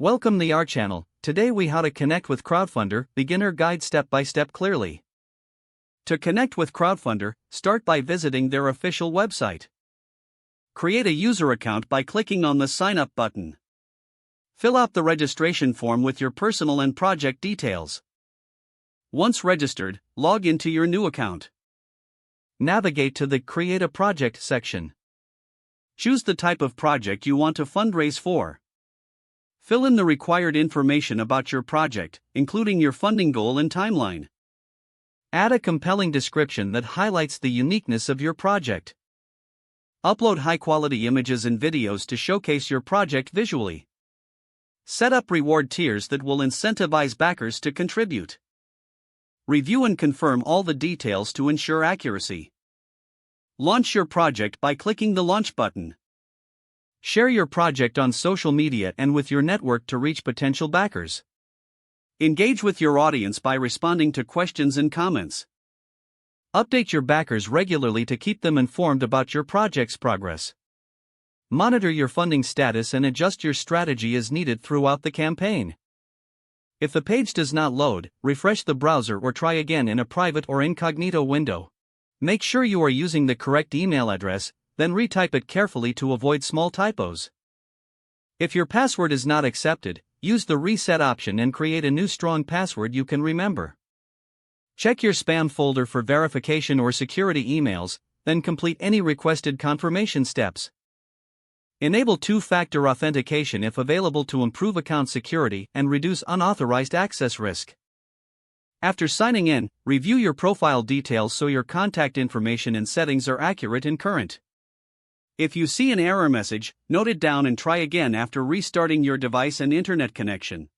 Welcome to our channel. Today we how to connect with Crowdfunder, beginner guide step by step clearly. To connect with Crowdfunder, start by visiting their official website. Create a user account by clicking on the sign up button. Fill out the registration form with your personal and project details. Once registered, log into your new account. Navigate to the Create a Project section. Choose the type of project you want to fundraise for. Fill in the required information about your project, including your funding goal and timeline. Add a compelling description that highlights the uniqueness of your project. Upload high-quality images and videos to showcase your project visually. Set up reward tiers that will incentivize backers to contribute. Review and confirm all the details to ensure accuracy. Launch your project by clicking the Launch button. Share your project on social media and with your network to reach potential backers. Engage with your audience by responding to questions and comments. Update your backers regularly to keep them informed about your project's progress. Monitor your funding status and adjust your strategy as needed throughout the campaign. If the page does not load, refresh the browser or try again in a private or incognito window. Make sure you are using the correct email address, then retype it carefully to avoid small typos. If your password is not accepted, use the reset option and create a new strong password you can remember. Check your spam folder for verification or security emails, then complete any requested confirmation steps. Enable two-factor authentication if available to improve account security and reduce unauthorized access risk. After signing in, review your profile details so your contact information and settings are accurate and current. If you see an error message, note it down and try again after restarting your device and internet connection.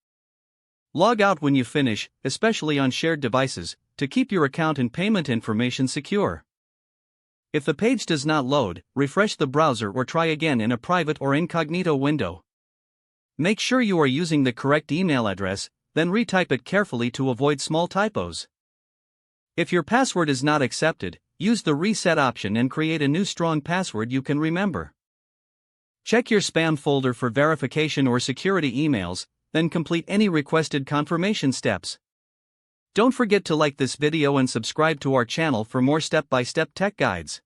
Log out when you finish, especially on shared devices, to keep your account and payment information secure. If the page does not load, refresh the browser or try again in a private or incognito window. Make sure you are using the correct email address, then retype it carefully to avoid small typos. If your password is not accepted, use the reset option and create a new strong password you can remember. Check your spam folder for verification or security emails, then complete any requested confirmation steps. Don't forget to like this video and subscribe to our channel for more step-by-step tech guides.